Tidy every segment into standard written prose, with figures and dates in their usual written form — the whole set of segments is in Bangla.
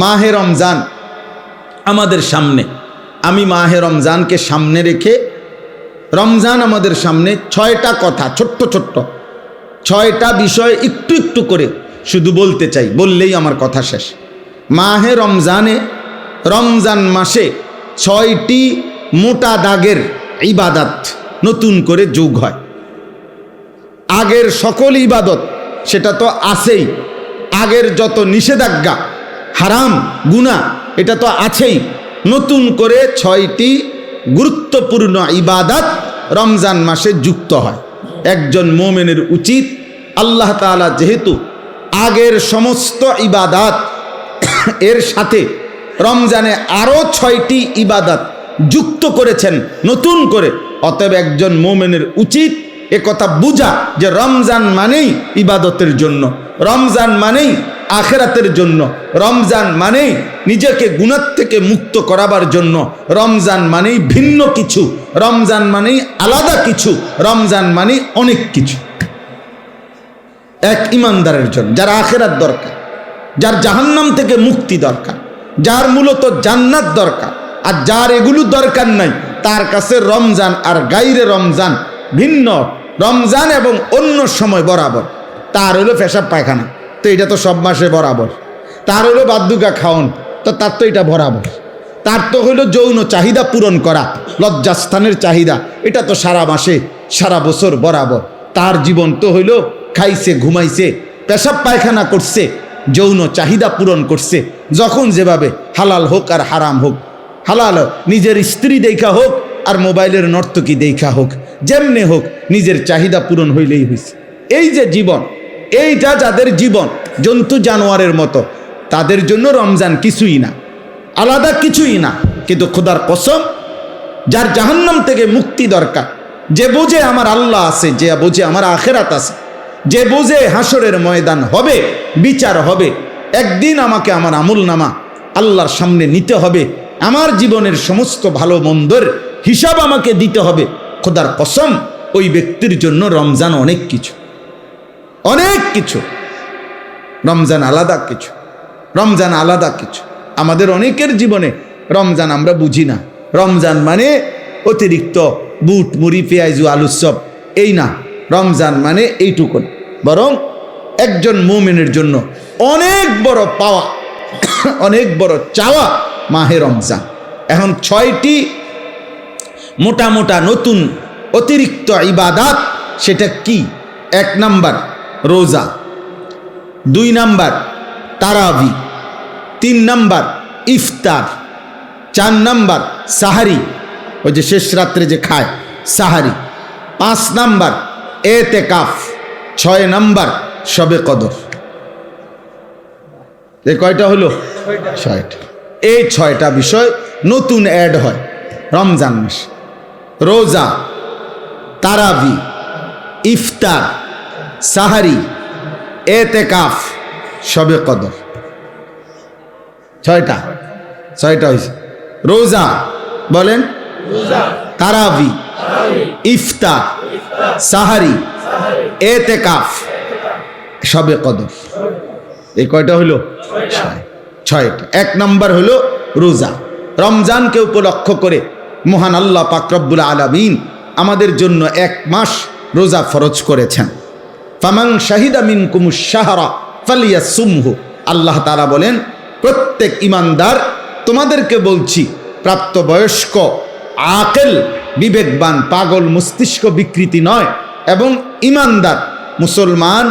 মাহে রমজান আমাদের সামনে, আমি মাহে রমজানকে সামনে রেখে, রমজান আমাদের সামনে 6টা কথা, ছোট্ট ছোট্ট 6টা বিষয় একটু একটু করে শুধু বলতে চাই, বললেই আমার কথা শেষ। মাহে রমজানে, রমজান মাসে 6টি মোটা দাগের ইবাদত নতুন করে যোগ হয়। আগের সকল ইবাদত সেটা তো আছেই, আগের যত নিষেধাজ্ঞা, হারাম, গুনাহ এটা তো আছেই, নতুন করে 6টি গুরুত্বপূর্ণ ইবাদত রমজান মাসে যুক্ত হয়। একজন মুমিনের উচিত, আল্লাহ তাআলা যেহেতু আগের সমস্ত ইবাদত এর সাথে রমজানে আরও 6টি ইবাদত যুক্ত করেছেন নতুন করে, অতএব একজন মুমিনের উচিত এ কথা বুঝা যে রমজান মানেই ইবাদতের জন্য, রমজান মানেই আখিরাতের জন্য, রমজান মানেই নিজেকে গুনাহ থেকে মুক্ত করাবার জন্য, রমজান মানেই ভিন্ন কিছু, রমজান মানেই আলাদা কিছু, রমজান মানেই অনেক কিছু। এক ইমানদারের জন্য, যার আখিরাত দরকার, যার জাহান্নাম থেকে মুক্তি দরকার, যার মূলত জান্নাত দরকার, আর যার এগুলো দরকার নাই, তার কাছে রমজান আর গাইরে রমজান ভিন্ন। রমজান এবং অন্য সময় বরাবর। তার হলো পেশাব পায়খানা, তো এটা তো সব মাসে বরাবর। তার হলো বাদ্যুকা খাওন, তো তার তো এটা বরাবর। তার তো হইলো যৌন চাহিদা পূরণ করা, লজ্জাস্থানের চাহিদা, এটা তো সারা মাসে সারা বছর বরাবর। তার জীবন তো হইলো খাইছে, ঘুমাইছে, পেশাব পায়খানা করছে, যৌন চাহিদা পূরণ করছে, যখন যেভাবে, হালাল হোক আর হারাম হোক, হালাল নিজের স্ত্রী দেখা হোক আর মোবাইলের নর্তকী দেখা হোক, যেমনে হোক নিজের চাহিদা পূরণ হইলেই হয়েছে। এই যে জীবন, এইটা যাদের জীবন জন্তু জানোয়ারের মতো, তাদের জন্য রমজান কিছুই না, আলাদা কিছুই না। কিন্তু খোদার কসম, যার জাহান্নাম থেকে মুক্তি দরকার, যে বোঝে আমার আল্লাহ আছে, যে বোঝে আমার আখিরাত আছে, যে বোঝে হাসরের ময়দান হবে, বিচার হবে, একদিন আমাকে আমার আমল নামা আল্লাহর সামনে নিতে হবে, আমার জীবনের সমস্ত ভালো মন্দর হিসাব আমাকে দিতে হবে, খোদার কসম ওই ব্যক্তির জন্য রমজান অনেক কিছু, অনেক কিছু। রমজান আলাদা কিছু, রমজান আলাদা কিছু। আমাদের অনেকের জীবনে রমজান আমরা বুঝি না। রমজান মানে অতিরিক্ত বুট, মুড়ি, পেঁয়াজু, আলুর চপ, এই না। রমজান মানে এইটুকু, বরং একজন মুমিনের জন্য অনেক বড় পাওয়া, অনেক বড় চাওয়া মাহে রমজান। এখন 6টি মোটা মোটা নতুন অতিরিক্ত ইবাদত, সেটা কি? 1 নাম্বার রোজা, 2 নাম্বার তারাবি, 3 নাম্বার ইফতার, 4 নাম্বার সাহারি, ওই যে শেষ রাত্রে যে খায় সাহারি, 5 নাম্বার এতেকাফ, 6 নাম্বার শবে কদর। এই কয়টা হলো? 6টা। এই 6টা বিষয় নতুন অ্যাড হয় রমজান মাসে। রোজা, তারাবি, ইফতার, সাহারি, এতেকাফ, শবে কদর। 6টা হয়েছে। রোজা বলেন, তারাবি, ইফতার, সাহারি, এতেকাফ, শবে কদর। এই কয়টা হলো? 6টা। 1 নাম্বার হলো রোজা। রমজানকে উপলক্ষ করে মহান আল্লাহ পাক রব্বুল আলামিন আমাদের জন্য 1 মাস রোজা ফরজ করেছেন। ফামান শাহিদা মিনকুমুশ শাহরা ফালিয়াসুমহু। আল্লাহ তাআলা বলেন, প্রত্যেক ইমানদার, তোমাদেরকে বলছি, প্রাপ্তবয়স্ক, আকেল, বিবেকবান, পাগল, মস্তিষ্ক বিকৃতি নয়, এবং ইমানদার, মুসলমান,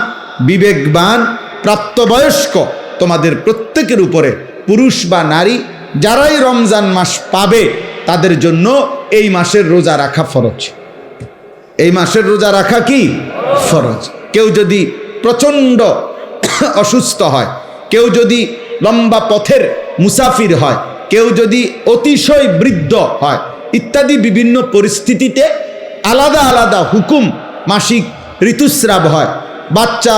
বিবেকবান, প্রাপ্তবয়স্ক, তোমাদের প্রত্যেকের উপরে, পুরুষ বা নারী, যারাই রমজান মাস পাবে তাদের জন্য এই মাসের রোজা রাখা ফরজ। এই মাসের রোজা রাখা কি ফরজ। কেউ যদি প্রচণ্ড অসুস্থ হয়, কেউ যদি লম্বা পথের মুসাফির হয়, কেউ যদি অতিশয় বৃদ্ধ হয়, ইত্যাদি বিভিন্ন পরিস্থিতিতে আলাদা আলাদা হুকুম, মাসিক ঋতুস্রাব হয়, বাচ্চা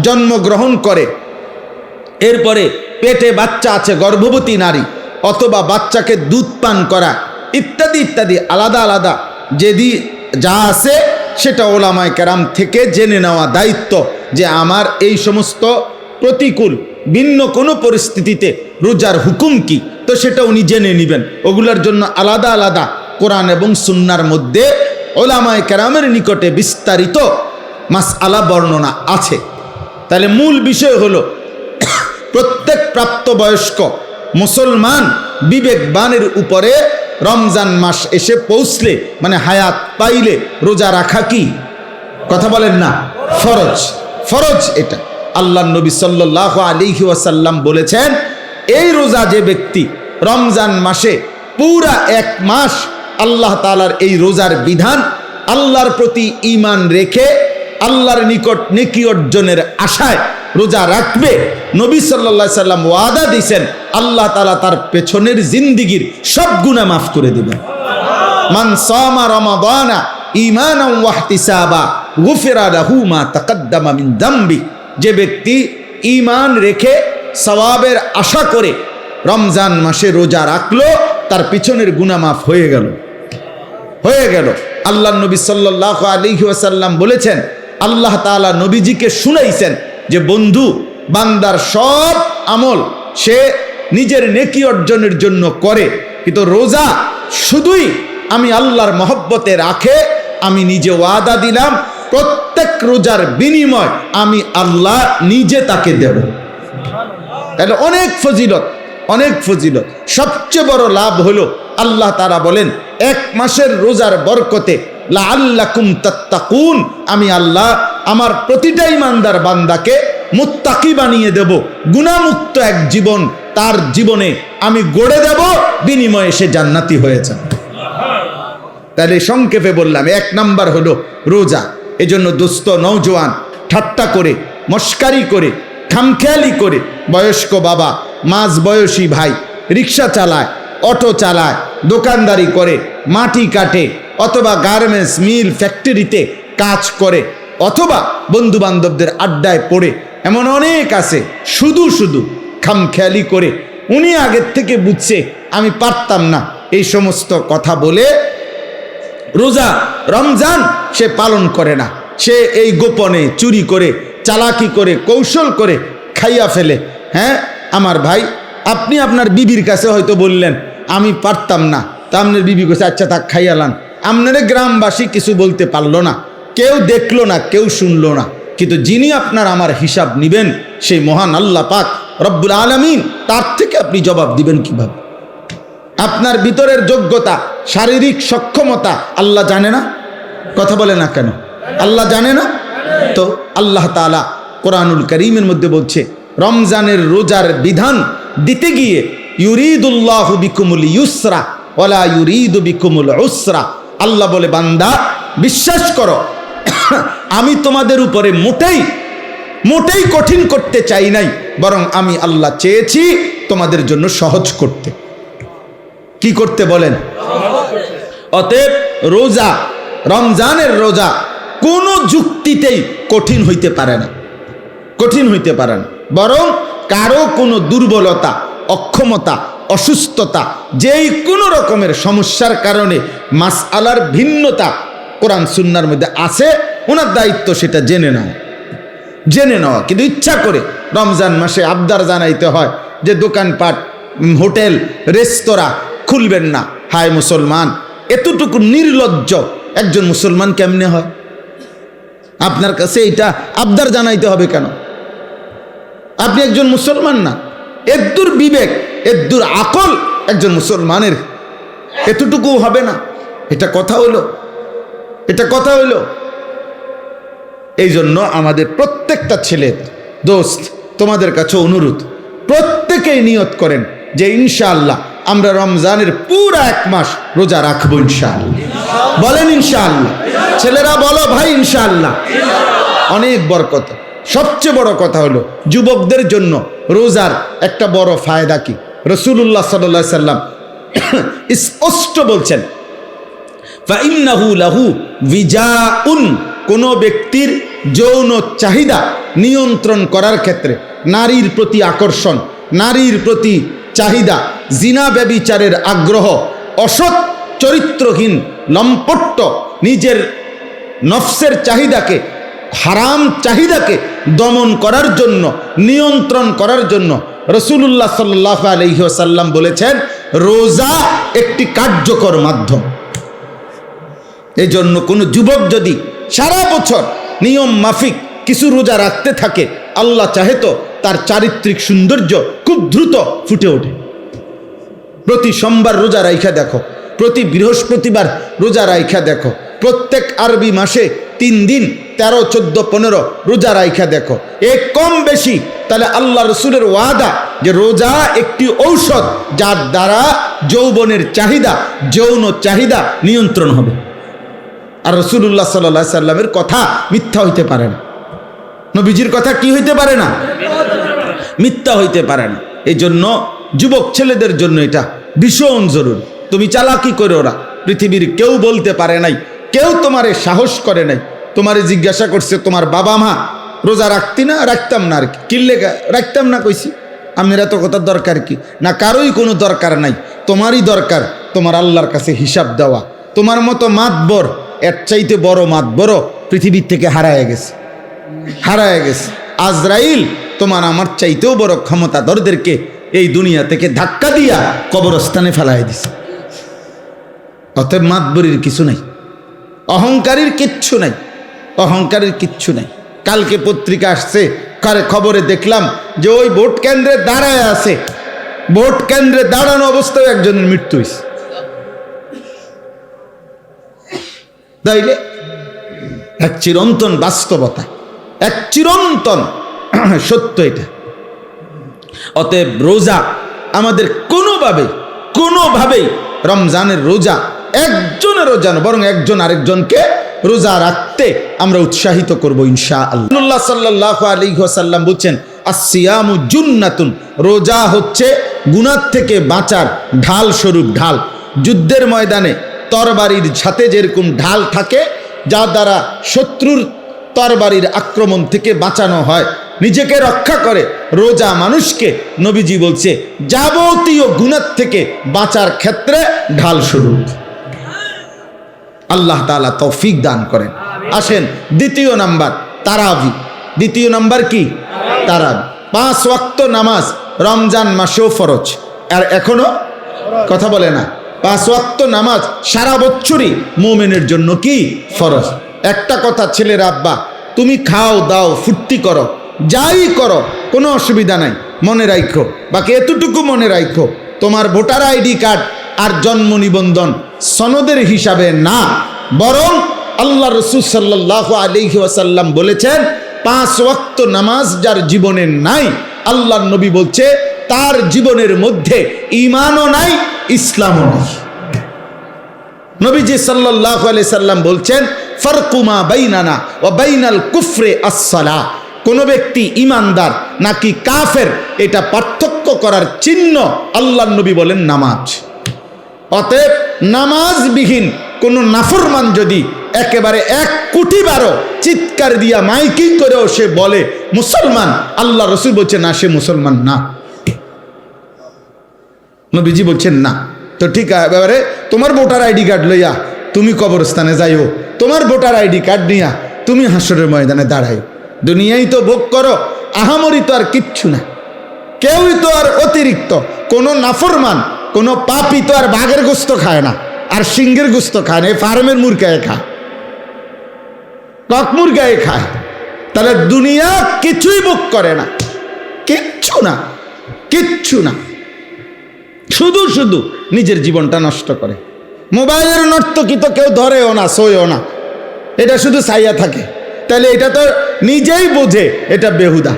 জন্মগ্রহণ করে, এরপরে পেটে বাচ্চা আছে, গর্ভবতী নারী, অথবা বাচ্চাকে দুধ পান করা, ইত্যাদি ইত্যাদি আলাদা আলাদা যেদি যা আছে সেটা ওলামায়ে কেরাম থেকে জেনে নেওয়া দায়িত্ব, যে আমার এই সমস্ত প্রতিকূল ভিন্ন কোনো পরিস্থিতিতে রোজার হুকুম কি, তো সেটা উনি জেনে নেবেন। ওগুলোর জন্য আলাদা আলাদা কোরআন এবং সুন্নাহর মধ্যে ওলামায়ে কেরামের নিকটে বিস্তারিত মাসআলা বর্ণনা আছে। তাহলে মূল বিষয় হলো প্রত্যেক প্রাপ্তবয়স্ক মুসলমান বিবেকবানের উপরে রমজান মাস এসে পৌঁছলে, মানে হায়াত পাইলে রোজা রাখা কি, কথা বলেন না, ফরজ। ফরজ এটা। আল্লাহ নবী সাল্লাল্লাহু আলাইহি ওয়াসাল্লাম বলেছেন, এই রোজা যে ব্যক্তি রমজান মাসে পুরা এক মাস আল্লাহ তাআলার এই রোজার বিধান, আল্লাহর প্রতি ঈমান রেখে আল্লাহর নিকট নেকি অর্জনের আশায় রোজা রাখবে, নবী সাল্লাল্লাহু আলাইহি সাল্লাম ওয়াদা দিয়েছেন আল্লাহ তাআলা তার পেছনের জিন্দেগীর সব গুনাহ মাফ করে দিবেন। মান সামা রমাদানা ঈমানান ওয়া ইহতিসাবা গুফিরা লাহু মা তাকদ্দামা মিন যামবি। যে ব্যক্তি ঈমান রেখে সওয়াবের আশা করে রমজান মাসে রোজা রাখলো, তার পিছনের গুনাহ মাফ হয়ে গেল। আল্লাহ নবী সাল্লাল্লাহু আলাইহি ওয়াসাল্লাম বলেছেন, আল্লাহ তাআলা নবীজিকে শুনাইছেন যে বন্ধু, বান্দার সব আমল সে নিজের নেকি অর্জনের জন্য করে, কিন্তু রোজা শুধুই আমি আল্লাহর মহব্বতে রাখে। আমি নিজে ওয়াদা দিলাম প্রত্যেক রোজার বিনিময় আমি আল্লাহ নিজে তাকে দেব। তাহলে অনেক ফজিলত। সবচেয়ে বড় লাভ হলো আল্লাহ তাআলা বলেন, এক মাসের রোজার বরকতে লাআল্লাকুম তাত্তাকুন, আমি আল্লাহ আমার প্রতিটা ঈমানদার বান্দাকে মুত্তাকি বানিয়ে দেব, গুনাহমুক্ত এক জীবন তার জীবনে আমি গড়ে দেব, বিনিময়ে সে জান্নাতি হয়ে যাবে। তাহলে সংক্ষেপে বললাম, এক নাম্বার হলো রোজা। এজন্য দোস্ত নওজোয়ান ঠাট্টা করে, মস্কারি করে, খামখেয়ালি করে, বয়স্ক বাবা, মাঝ বয়সী ভাই রিক্সা চালায়, অটো চালায়, দোকানদারি করে, মাটি কাটে, অথবা গার্মেন্টস মিল ফ্যাক্টরিতে কাজ করে, অথবা বন্ধু বান্ধবদের আড্ডায় পড়ে, এমন অনেক আছে শুধু খামখেয়ালি করে। উনি আগের থেকে বুঝছে আমি পারতাম না, এই সমস্ত কথা বলে রোজা রমজান সে পালন করে না। সে এই গোপনে চুরি করে, চালাকি করে, কৌশল করে খাইয়া ফেলে। হ্যাঁ আমার ভাই, আপনি আপনার বিবির কাছে হয়তো বললেন আমি পারতাম না, তা আপনার বিবি কাছে আচ্ছা তা খাইয়ালান, আপনারা গ্রামবাসী কিছু বলতে পারলো না, কেউ দেখলো না, কেউ শুনলো না, কিন্তু যিনি আপনার আমার হিসাব নিবেন সেই মহান আল্লাহ পাক রব্বুল আলামিন, তার থেকে আপনি জবাব দিবেন কিভাবে? আপনার ভিতরের যোগ্যতা, শারীরিক সক্ষমতা আল্লাহ জানে না? কথা বলে না কেন? আল্লাহ জানে না? তো আল্লাহ তাআলা কোরআনুল কারীমের মধ্যে বলছে, রমজানের রোজার বিধান দিতে গিয়ে ইউরিদুল্লাহু বিকুমুল ইউসরা ওয়ালা ইউরিদু বিকুমুল উসরা। আল্লাহ বলে, বান্দা বিশ্বাস করো, আমি তোমাদের উপরে মোটেই কঠিন করতে চাই নাই, বরং আমি আল্লাহ চেয়েছি তোমাদের জন্য সহজ করতে। কি করতে বলেন? অতএব রোজা, রমজানের রোজা কোনো যুক্তিতেই কঠিন হইতে পারে না, বরং কারো কোনো দুর্বলতা, অক্ষমতা, অসুস্থতা, যেই কোনো রকমের সমস্যার কারণে মাসআলার ভিন্নতা কোরআন সুন্নাহর মধ্যে আছে, ওনার দায়িত্ব সেটা জেনে নেওয়া। কিন্তু ইচ্ছা করে রমজান মাসে আবদার জানাইতে হয় যে দোকানপাট, হোটেল, রেস্তোরাঁ খুলবেন না। হায় মুসলমান, এতটুকু নির্লজ্জ একজন মুসলমান কেমনে হয়? আপনার কাছে এটা আবদার জানাইতে হবে কেন? আপনি একজন মুসলমান না? এদ্দুর বিবেক, এদ্দুর আকল একজন মুসলমানের এতটুকু হবে না? এটা কথা হইল? এই জন্য আমাদের প্রত্যেকটা ছেলে দোস্ত, তোমাদের কাছে অনুরোধ, প্রত্যেকেই নিয়ত করেন যে ইনশাআল্লাহ আমরা রমজানের পুরো এক মাস রোজা রাখবো ইনশাআল্লাহ। বলেন ইনশাআল্লাহ। ছেলেরা বলো ভাই ইনশাআল্লাহ। অনেক বরকত। সবচেয়ে বড় কথা হলো যুবকদের জন্য রোজার একটা বড় ফায়দা কি? রাসূলুল্লাহ সাল্লাল্লাহু আলাইহি সাল্লাম স্পষ্ট বলছেন, ফাইন্নাহু লাহু বিজাউন, কোন ব্যক্তির যৌন চাহিদা নিয়ন্ত্রণ করার ক্ষেত্রে, নারীর প্রতি আকর্ষণ, নারীর প্রতি চাহিদা, জিনা ব্যভিচারের আগ্রহ, অসৎ চরিত্রহীন লম্পট্য নিজের নফসের চাহিদাকে হারাম চাহিদাকে দমন করার জন্য, নিয়ন্ত্রণ করার জন্য রাসূলুল্লাহ সাল্লাল্লাহু আলাইহি ওয়াসাল্লাম বলেছেন রোজা একটি কার্যকর মাধ্যম। এই জন্য কোনো যুবক যদি সারা বছর নিয়ম মাফিক কিছু রোজা রাখতে থাকে, আল্লাহ চাহে তো তার চারিত্রিক সৌন্দর্য খুব দ্রুত ফুটে ওঠে। প্রতি সোমবার রোজা রাইখা দেখো, প্রতি বৃহস্পতিবার রোজা রাইখা দেখো, প্রত্যেক আরবি মাসে 3 দিন 13, 14, 15 রোজা রাইখা দেখো। এক কম বেশি তাহলে আল্লাহ রসুলের ওয়াদা যে রোজা একটি ঔষধ যার দ্বারা যৌবনের চাহিদা, যৌন চাহিদা নিয়ন্ত্রণ হবে। আর রাসূলুল্লাহ সাল্লাল্লাহু আলাইহি সাল্লামের কথা মিথ্যা হইতে পারে না, নবীজির কথা কি হইতে পারে না, মিথ্যা হইতে পারে না। এই জন্য যুবক ছেলেদের জন্য এটা ভীষণ জরুরি। তুমি চালাকি করে ওরা, পৃথিবীর কেউ বলতে পারে নাই, কেউ তোমারে সাহস করে নাই। তোমারে জিজ্ঞাসা করছে তোমার বাবা মা রোজা রাখতি না? রাখতাম না। আর কি কিল্লে রাখতাম না কইছি। আমিরা তো কথার দরকার কি না, কারোই কোনো দরকার নাই, তোমারই দরকার তোমার আল্লাহর কাছে হিসাব দেওয়া। তোমার মতো মাতবর, এর চাইতে বড় মাতবর পৃথিবীর থেকে হারায় গেছে, হারায় গেছে। আজরাইল তোমার আমার চাইতেও বড় ক্ষমতাধরদেরকে এই দুনিয়া থেকে ধাক্কা দিয়া কবরস্থানে ফেলায় দিছে। অতএব মাতবরির কিছু নাই, অহংকারীর কিচ্ছু নাই, অহংকারের কিচ্ছু নাই। কালকে পত্রিকা আসছে, খবরে দেখলাম যে ওই ভোট কেন্দ্রে দাঁড়ায় আছে, ভোট কেন্দ্রে দাঁড়ানো অবস্থায় একজনের মৃত্যু হয়েছে। তাইলে এক চিরন্তন বাস্তবতা, এক চিরন্তন সত্য এটা। অতএব রোজা আমাদের কোনোভাবেই রমজানের রোজা একজনের রোজা না, বরং একজন আরেকজনকে রোজা রাখতে আমরা উৎসাহিত করব ইনশাআল্লাহ। রাসূলুল্লাহ সাল্লাল্লাহু আলাইহি ওয়াসাল্লাম বলেন আসসিয়ামু জুন্নাতুন, রোজা হচ্ছে গুনাহ থেকে বাঁচার ঢাল স্বরূপ ঢাল। যুদ্ধের ময়দানে তরবারির সাথে যেরকম ঢাল থাকে, যা দ্বারা শত্রুর তরবারির আক্রমণ থেকে বাঁচানো হয়, নিজেকে রক্ষা করে, রোজা মানুষকে নবীজি বলছে যাবতীয় গুনাহ থেকে বাঁচার ক্ষেত্রে ঢাল স্বরূপ। আল্লাহ তাআলা তৌফিক দান করেন। আসেন দ্বিতীয় নাম্বার, তারাবি। দ্বিতীয় নাম্বার কি? তারাবি। 5 ওয়াক্ত নামাজ রমজান মাসেও ফরজ, আর এখনো কথা বলে না। 5 ওয়াক্ত নামাজ সারা বছরই মুমিনের জন্য কি ফরজ। একটা কথা ছেলের আব্বা, তুমি খাও দাও ফুর্তি করো, যাই করো, কোনো অসুবিধা নাই, মনে রাখো, বাকি এতটুকু মনে রাখো, তোমার ভোটার আইডি কার্ড আর জন্ম নিবন্ধন সনদের হিসাবে না, বরং আল্লাহ রাসূল সাল্লাল্লাহু আলাইহি ওয়াসাল্লাম বলেছেন 5 ওয়াক্ত নামাজ যার জীবনে নাই, আল্লাহর নবী বলছে তার জীবনের মধ্যে ঈমানও নাই, ইসলামও নাই। নবীজি সাল্লাল্লাহু আলাইহি সাল্লাম বলছেন ফারকু মা বাইনানা ওয়া বাইনাল কুফরি আস-সালাহ। কোন ব্যক্তি ইমানদার নাকি কাফের এটা পার্থক্য করার চিহ্ন আল্লাহর নবী বলেন নামাজ। অতএব নামাজবিহীন কোন নাফরমান যদি একেবারে 1 কোটি বারো চিৎকার দিয়া মাইকিং করেও সে বলে মুসলমান, আল্লাহ রসুল বলছেন না, সে মুসলমান না। নবীজি বলছেন না। তো ঠিক আছে, এবারে তোমার ভোটার আইডি কার্ড লইয়া তুমি কবরস্থানে যাইও, তোমার ভোটার আইডি কার্ড নিয়া তুমি হাসরের ময়দানে দাঁড়াই। দুনিয়ায় তো ভোগ করো, আহামরি তো আর কিচ্ছু না, কেউই তো আর অতিরিক্ত। কোনো নাফরমান, কোনো পাপী তো আর বাঘের গোস্ত খায় না, আর সিংহের গোস্ত খায় না, এই ফার্মের মুরগায় খায়, কক মুরগায় খায়। তাহলে দুনিয়া কিছুই ভোগ করে না, কিচ্ছু না, কিচ্ছু না, শুধু শুধু নিজের জীবনটা নষ্ট করে। মোবাইলের নর্তকী তো কেউ ধরেও না, সইও না, এটা শুধু চাইয়া থাকে। তাহলে এটা তো নিজেই বোঝে এটা বেহুদা,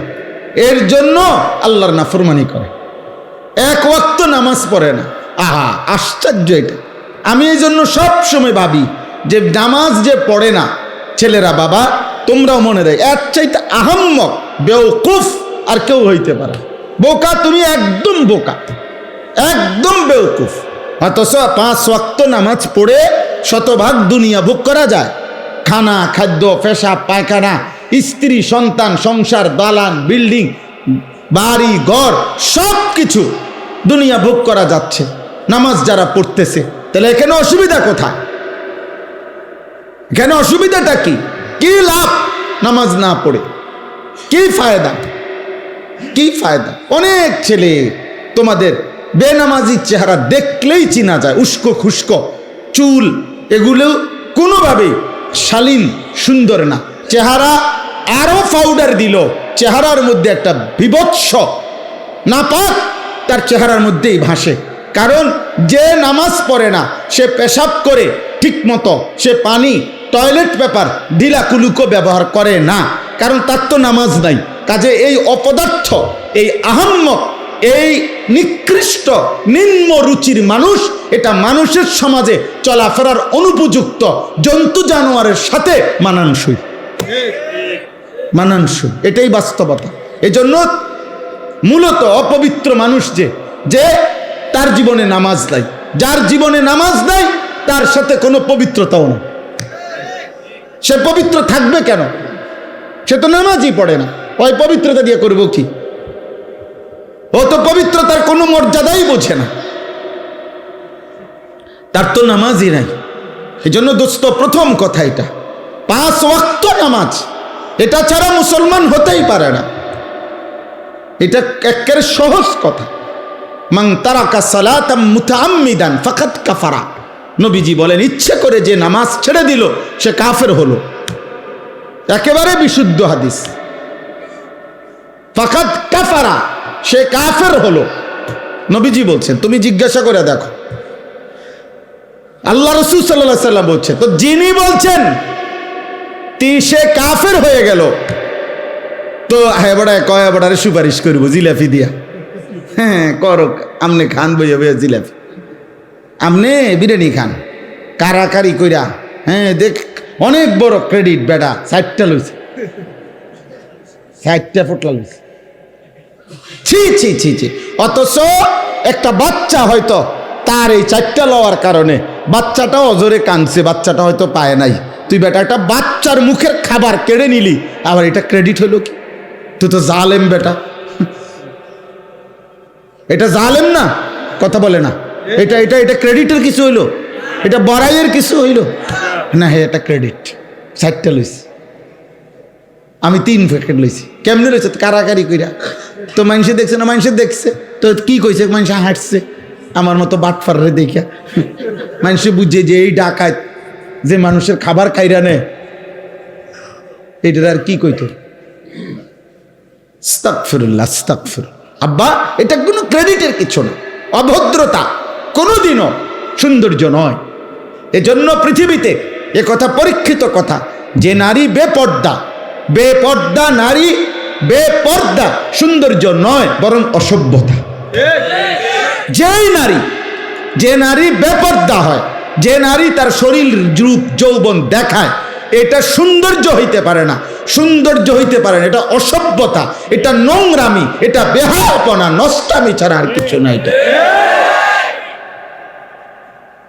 এর জন্য আল্লাহর নাফরমানি করে, 1 ওয়াক্ত নামাজ পড়ে না। আহা, আশ্চর্য এটা। আমি এই জন্য সব সময় ভাবি যে নামাজ যে পড়ে না ছেলেরা, বাবা তোমরাও মনে রাখ, এর চাইতে আহাম্মক বেওকুফ আর কেউ হইতে পারে। বোকা তুমি, একদম বোকা, একদম বেওকুফ। অথচ 5 ওয়াক্ত নামাজ পড়ে শতভাগ দুনিয়া ভোগ করা যায়। খানা, খাদ্য, পেশাব, পায়খানা, স্ত্রী, সন্তান, সংসার, দালান, বিল্ডিং, বাড়ি ঘর, সব কিছু দুনিয়া ভোগ করা যাচ্ছে নামাজ যারা পড়তেছে। তাহলে এখানে অসুবিধা কোথায়? এখানে অসুবিধাটা কি? কি লাভ? নামাজ না পড়ে? কি ফায়দা? কি ফায়দা? অনেক ছেলে তোমাদের বেনামাজি চেহারা দেখলেই চিনা যায়, উস্কো খুস্কো চুল, এগুলো কোনোভাবেই শালীন সুন্দর না। চেহারা আরো পাউডার দিল, চেহারার মধ্যে একটা বিভৎস নাপাক তার চেহারার মধ্যেই ভাসে। কারণ যে নামাজ পড়ে না, সে পেশাব করে ঠিক মতো, সে পানি টয়লেট পেপার ঢিলা কুলুকো ব্যবহার করে না, কারণ তার তো নামাজ নাই। কাজে এই অপদার্থ, এই আহাম্মক, এই নিকৃষ্ট নিম্ন রুচির মানুষ, এটা মানুষের সমাজে চলাফেরার অনুপযুক্ত, জন্তু জানোয়ারের সাথে মানানসই, মানানসই, এটাই বাস্তবতা। এজন্য মূলত অপবিত্র মানুষ যে তার জীবনে নামাজ নাই, যার জীবনে নামাজ নাই তার সাথে কোনো পবিত্রতাও নেই। সে পবিত্র থাকবে কেন? সে তো নামাজই পড়ে না, ওই পবিত্রতা দিয়ে করবো কি? ও তো পবিত্রতার কোনো মর্যাদাই বোঝে না, তার তো নামাজই নাই। এই জন্য দোস্ত, প্রথম কথা এটা, 5 ওয়াক্ত নামাজ, এটা ছাড়া মুসলমান হতেই পারে না। এটা একেবারে সহজ কথা। মান তারাকা সালাতাম মুতাআম্মিদান ফাকাদ কাফারা, নবীজি বলেন, ইচ্ছে করে যে নামাজ ছেড়ে দিল সে কাফের হলো। একেবারে বিশুদ্ধ হাদিস, ফাকাদ কাফারা, সে কাফের হলো। নবীজি বলছেন, তুমি জিজ্ঞাসা করে দেখো, আল্লাহ রাসূল সাল্লাল্লাহু আলাইহি সাল্লাম বলছে, তো যিনি বলছেন সে কাফের হয়ে গেল, তো হ্যাঁ বড় কয় বড়ারে সুপারিশ করবো জিলাপি দিয়া? হ্যাঁ করো, আমনে খান বইয়া বইয়া জিলাপি, আমনে বিরিয়ানি খান কারাকারি কইরা। হ্যাঁ দেখ, অনেক বড় ক্রেডিট বেটা, 60টা লইছে, 60টা ফোটলা লইছে। ছি ছি ছি ছি। অথচ একটা বাচ্চা হয়তো তার এই 4টা লওয়ার কারণে বাচ্চাটাও অজরে কাঁদছে, বাচ্চাটা হয়তো পায় নাই। তুই বেটা একটা বাচ্চার মুখের খাবার কেড়ে নিলি, আবার এটা ক্রেডিট হইল কি? তুই তো জালেম বেটা, এটা জালেম না? কথা বলে না, এটা এটা এটা ক্রেডিটের কিছু হইলো? এটা বড়াইয়ের কিছু হইলো না? হ্যাঁ এটা ক্রেডিট। 60টা লইছি, আমি 3 প্যাকেট লইছি। কেমনে লইছে? কারাকারি কইরা। তো মানুষে দেখছে না? মানুষে দেখছে তো কি কইছে? মানুষে হাঁটছে আমার মতো বাটফারে দেখিয়া। মানুষে বুঝে যে এই ডাকাত যে মানুষের খাবার খাইরা নেয়, এটার আর কি কইতো? আস্তাগফিরুল্লাহ, আস্তাগফিরুল্লাহ। আব্বা, এটা কোনো ক্রেডিটের কিছু না, অভদ্রতা কোনোদিনও সৌন্দর্য নয়। এজন্য পৃথিবীতে এ কথা পরীক্ষিত কথা, যে নারী বেপর্দা, বেপর্দা নারী, বেপর্দা সৌন্দর্য নয়, বরং অসভ্যতা। যে নারী বেপর্দা হয়, যে নারী তার শরীর রূপ যৌবন দেখায়, এটা সৌন্দর্য হইতে পারে না, সৌন্দর্য হইতে পারে না, এটা অসভ্যতা, এটা নোংরামি, এটা বেহায়াপনা, নষ্টামি ছাড়া আর কিছু না। এটা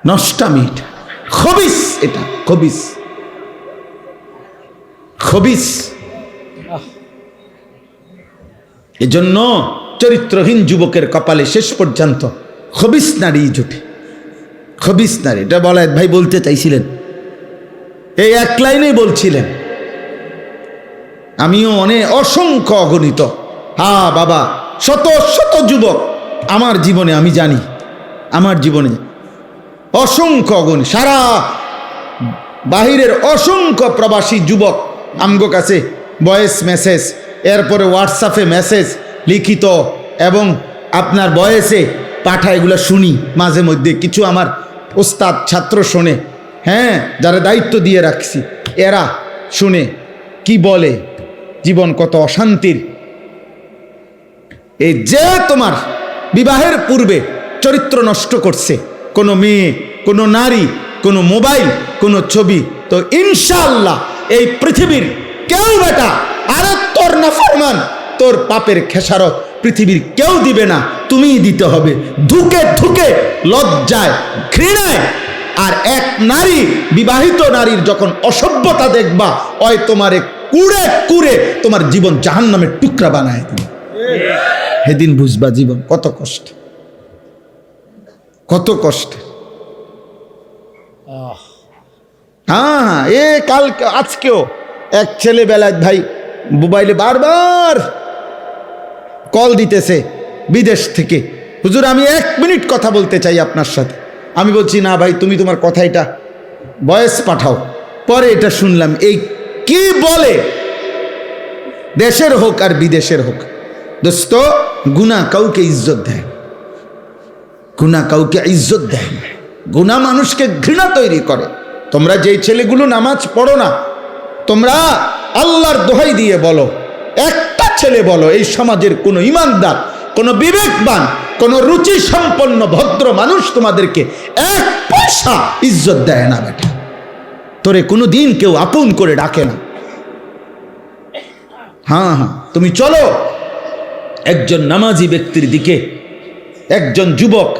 নষ্টামি, এটা খবিস, এটা খবিস, খবিস। এজন্য চরিত্রহীন যুবকের কপালে শেষ পর্যন্ত খবিস নারী জুটে, খবিস নারী। এটা বলায়েত ভাই বলতে চাইছিলেন, এই এক লাইনেই বলছিলেন। আমিও অসংখ্য অগণিত, বাবা, শত শত যুবক আমার জীবনে, আমি জানি আমার জীবনে অসংখ্য অগণিত, সারা বাহিরের অসংখ্য প্রবাসী যুবক আমগো কাছে ভয়েস মেসেজ, এরপরে হোয়াটসঅ্যাপে মেসেজ, লিখিত এবং আপনার ভয়েসে পাঠা, এগুলো শুনি মাঝে মধ্যে। কিছু আমার ওস্তাদ ছাত্র শোনে, হ্যাঁ, যারা দায়িত্ব দিয়ে রাখছি, এরা শুনে কি বলে, জীবন কত অশান্তির। এই যে তোমার বিবাহের পূর্বে চরিত্র নষ্ট করছে কোনো মেয়ে, কোনো নারী, কোনো মোবাইল, কোনো ছবি, তো ইনশাআল্লাহ এই পৃথিবীর কেউ বেটা, আরে তোর নাফরমান, তোর পাপের খেসারত পৃথিবীর কেউ দিবে না, তুমিই দিতে হবে, ধুকে ধুকে, লজ্জায়, ঘৃণায়। আর এক নারী, বিবাহিত নারীর যখন অসভ্যতা দেখবা, ওই তোমারে কুড়ে কুড়ে তোমার জীবন জাহান্নামের টুকরা বানায় দিবে। সেদিন বুঝবা জীবন কত কষ্ট, কত কষ্ট। হ্যাঁ, এ কাল আজকেও এক ছেলে বেলায় ভাই মোবাইলে বারবার কল দিতেছে বিদেশ থেকে, হুজুর আমি 1 মিনিট কথা বলতে চাই আপনার সাথে। আমি বলছি না ভাই, তুমি তোমার কথা এটা ভয়েস পাঠাও। পরে এটা শুনলাম, এই কি বলে, দেশের হোক আর বিদেশের হোক, দোস্ত গুনাহ কাউকে ইজ্জত দেয়, গুনাহ কাউকে ইজ্জত দেয় না, গুনাহ মানুষকে ঘৃণা তৈরি করে। তোমরা যেই ছেলেগুলো নামাজ পড়ো না, তোমরা আল্লাহর দোহাই দিয়ে বলো, একটা ছেলে বলো এই সমাজের কোনো ইমানদার, কোনো বিবেকবান, কোনো রুচি সম্পন্ন ভদ্র মানুষ তোমাদেরকে 1 পয়সা ইজ্জত দেয় না বেটা। তোরে কোনো দিন কেউ আপন করে ডাকে না। হ্যাঁ হ্যাঁ, তুমি চলো একজন নামাজি ব্যক্তির দিকে, একজন যুবক,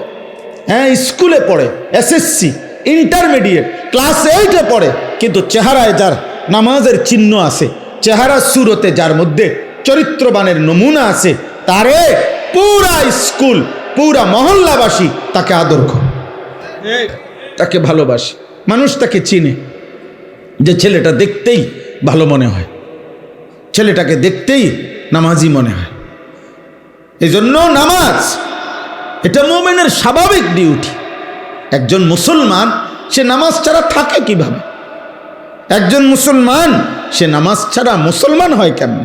হ্যাঁ স্কুলে পড়ে, এসএসসি ইন্টারমিডিয়েট ক্লাস 8-এ পড়ে, কিন্তু চেহারায় যার নামাজের চিহ্ন আছে, চেহারা সুরতে যার মধ্যে চরিত্রবানের নমুনা আছে, তারে পুরা স্কুল পুরা মহল্লাবাসী তাকে আদর করে, তাকে ভালোবাসে, মানুষ তাকে চিনে, যে ছেলেটা দেখতেই ভালো মনে হয়, ছেলেটাকে দেখতেই নামাজি মনে হয়। এই জন্য নামাজ এটা মুমিনের স্বাভাবিক ডিউটি। একজন মুসলমান সে নামাজ ছাড়া থাকে কিভাবে? একজন মুসলমান সে নামাজ ছাড়া মুসলমান হয় কেমন?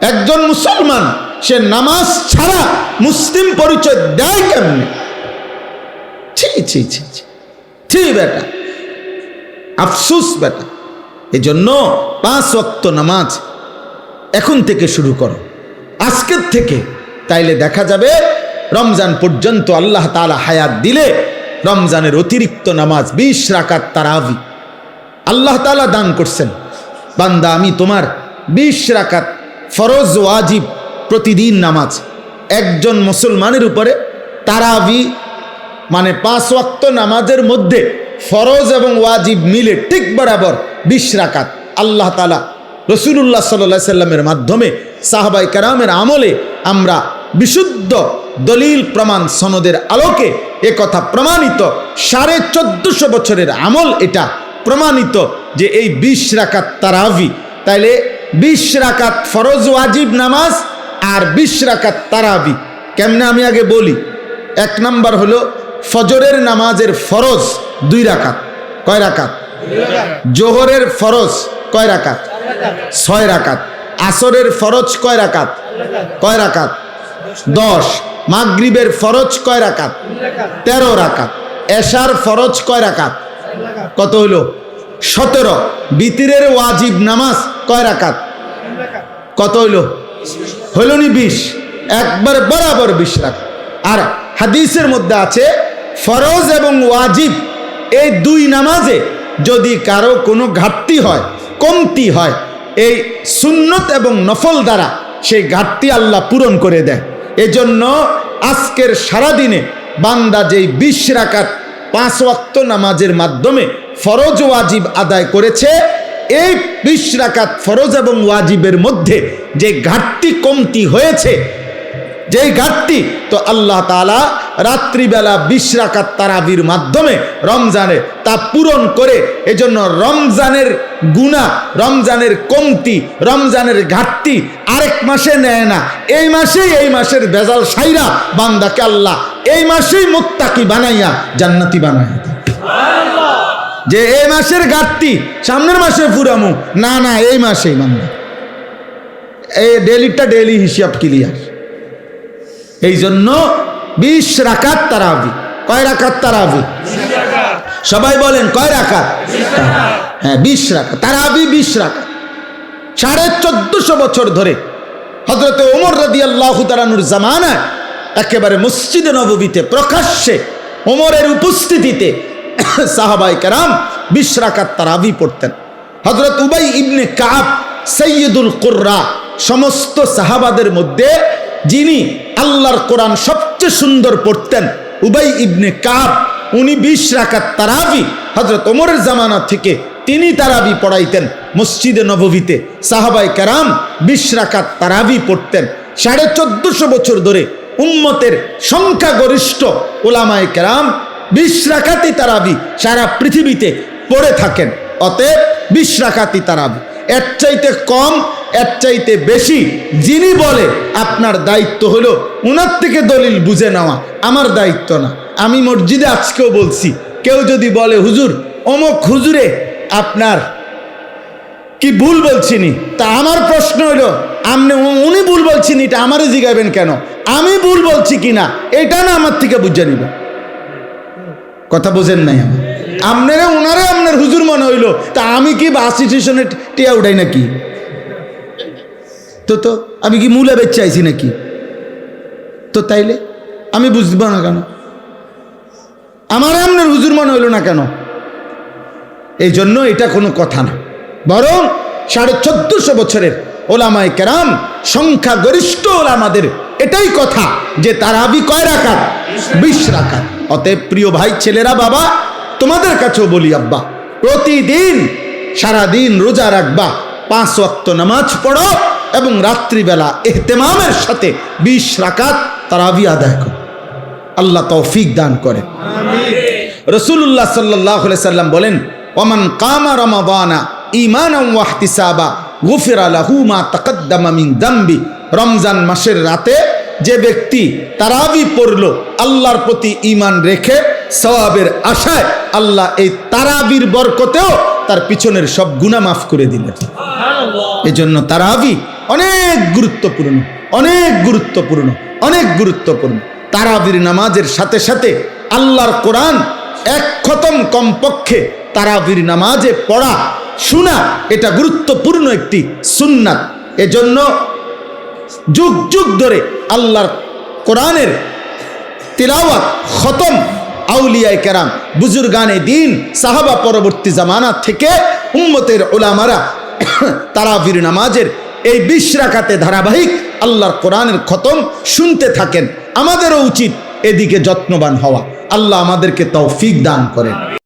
একজন মুসলমান সে নামাজ ছাড়া মুসলিম পরিচয় দেয় কেমনে? ছি ছি ছি ছি বেটা, আফসুস বেটা। এই জন্য 5 ওয়াক্ত নামাজ এখন থেকে শুরু করো, আজকের থেকে। তাইলে দেখা যাবে রমজান পর্যন্ত আল্লাহ তাআলা হায়াত দিলে রমজানের অতিরিক্ত নামাজ 20 রাকাত তারাবি আল্লাহ তাআলা দান করছেন। বান্দা আমি তোমার 20 রাকাত ফরজ ওয়াজিব প্রতিদিন নামাজ, একজন মুসলমানের উপরে তারাবি মানে 5 ওয়াক্ত নামাজের মধ্যে ফরজ এবং ওয়াজিব মিলে ঠিক বরাবর 20 রাকাত আল্লাহ তাআলা রাসূলুল্লাহ সাল্লাল্লাহু আলাইহি সাল্লামের মাধ্যমে সাহাবায়ে কেরামের আমলে আমরা বিশুদ্ধ দলিল প্রমাণ সনদের আলোকে একথা প্রমাণিত, 1450 বছরের আমল এটা প্রমাণিত যে এই 20 রাকাত তারাবি। তাইলে 20 রাকাত ফরজ ওয়াজিব নামাজ আর 20 রাকাত তারাবি কেমনে আমি আগে বলি। 1 নাম্বার হলো ফজরের নামাজের ফরজ 2 রাকাত। কয় রাকাত? জোহরের ফরজ কয় রাকাত? 6 রাকাত। আসরের ফরজ কয় রাকাত? কয় রাকাত? 10। মাগরিবের ফরজ কয় রাকাত? 13 রাকাত। এশার ফরজ কয় রাকাত? কত হলো? 17। বিতিরের ওয়াজিব নামাজ কয় রাকাত? কত হইলো? হইল নি 20? একবার বরাবর 20 রাকাত। আর হাদিসের মধ্যে আছে ফরজ এবং ওয়াজিব এই 2 নামাজে যদি কারো কোনো ঘাটতি হয়, কমতি হয়, এই সুন্নত এবং নফল দ্বারা সেই ঘাটতি আল্লাহ পূরণ করে দেয়। এজন্য আজকের সারাদিনে বান্দা যেই 20 রাকাত 5 ওয়াক্ত নামাজের মাধ্যমে ফরজ ওয়াজিব আদায় করেছে, এই 20 রাকাত ফরজ এবং ওয়াজিবের মধ্যে যে ঘাটতি কমতি হয়েছে, যেই ঘাটতি, তো আল্লাহ তাআলা রাত্রিবেলা 20 রাকাত তারাবির মাধ্যমে রমজানে তা পূরণ করে। এজন্য রমজানের গুনাহ, রমজানের কমতি, রমজানের ঘাটতি আরেক মাসে নেয় না, এই মাসেই এই মাসের ভেজাল সাইরা বান্দাকে আল্লাহ এই মাসেই মুত্তাকি বানাইয়া জান্নাতি বানায়। যে এই মাসের ঘাটতি সামনের মাসে ফুরামু না, না এই মাসেই বান্দা এই ডেলিটা ডেলি হিসাব ক্লিয়ার। এই জন্য 20 রাকাত তারাবি। কয় রাকাত তারাবি? সবাই বলেন কয় রাকাত? হ্যাঁ 20 রাকাত তারাবি। 20 রাকাত 1450 বছর ধরে হযরতে ওমর রাদিয়াল্লাহু তাআলা আনহুর জামানায় একেবারে মসজিদে নববীতে প্রকাশ্যে ওমরের উপস্থিতিতে সাহাবায়ে কেরাম 20 রাকাত তারাবি পড়তেন। হযরত উবাই ইবনে কাব সাইয়্যিদুল কুররা, সমস্ত সাহাবাদের মধ্যে যিনি আল্লাহর কোরআন সবচেয়ে সুন্দর পড়তেন, উবাই ইবনে কাব, উনি 20 রাকাত তারাবি হযরত ওমরের জামানা থেকে তিনি তারাবি পড়াইতেন মসজিদে নববীতে। সাহাবায়ে কেরাম 20 রাকাত তারাবি পড়তেন। 1450 বছর ধরে উম্মতের সংখ্যাগরিষ্ঠ উলামায়ে কেরাম 20 রাকাতই তারাবি সারা পৃথিবীতে পড়ে থাকেন। অতএব 20 রাকাতই তারাবি। এর চাইতে কম এর চাইতে বেশি যিনি বলে আপনার দায়িত্ব হলো উনার থেকে দলিল বুঝে নেওয়া, আমার দায়িত্ব না। আমি মসজিদে আজকেও বলছি, কেউ যদি বলে হুজুর অমুক হুজুরে আপনার কি ভুল বলছিনি, তা আমার প্রশ্ন হলো আপনি উনি ভুল বলছিনি এটা আমারে জিগাবেন কেন? আমি ভুল বলছি কিনা এটা না আমার থেকে বুঝে নিব। কথা বোঝেন নাই? আপনারা ওনারে আপনার হুজুর মনে হইলো, তা আমি কি বাস স্টেশনে টিয়া উঠাই নাকি? তো আমি কি মূলা বেচ চাইছি নাকি? তো তাইলে আমি বুঝবো না কেন? আমার আপনার হুজুর মনে হইল না কেন? এই জন্য এটা কোনো কথা না, বরং 1450 বছরের ওলামায়ে কেরাম সংখ্যাগরিষ্ঠ ওলামাদের এটাই কথা যে তারাবি কয় রাকাত? 20 রাকাত। অতএব প্রিয় ভাই ছেলেরা, বাবা তোমাদের কাছেও বলি, আব্বা প্রতিদিন সারাদিন রোজা রাখবা, 5 ওয়াক্ত নামাজ পড়ো এবং রাত্রিবেলা ইহতেমামের সাথে 20 রাকাত তারাবি আদায় করো। আল্লাহ তৌফিক দান করে। রাসূলুল্লাহ সাল্লাল্লাহু আলাইহি সাল্লাম বলেন, ওমান কামা রমাদানা ঈমানান ওয়া ইহতিসাবা গুফিরা লাহু মা তাকদ্দামা মিন যামবি। রমজান মাসের রাতে যে ব্যক্তি তারাবি পড়লো আল্লাহর প্রতি ঈমান রেখে সওয়াবের আশায়, আল্লাহ এই তারাবির বরকতেও তার পিছনের সব গুনাহ মাফ করে দিলেন। সুবহানাল্লাহ। এজন্য তারাবি অনেক গুরুত্বপূর্ণ, অনেক গুরুত্বপূর্ণ, অনেক গুরুত্বপূর্ণ। তারাবির নামাজের সাথে সাথে আল্লাহর কোরআন 1 খতম কমপক্ষে তারাবির নামাজে পড়া শোনা, এটা গুরুত্বপূর্ণ একটি সুন্নাত। এজন্য যুগ যুগ ধরে আল্লাহর কোরআনের তিলাওয়াত খতম আউলিয়ায়ে কেরাম, বুজুর্গানে দ্বীন, সাহাবা পরবর্তী জামানা থেকে উম্মতের উলামারা তারাবির নামাজের এই 20 রাকাতে ধারাবাহিক আল্লাহর কোরআনের খতম শুনতে থাকেন। আমাদেরও উচিত এদিকে যত্নবান হওয়া। আল্লাহ আমাদেরকে তৌফিক দান করেন।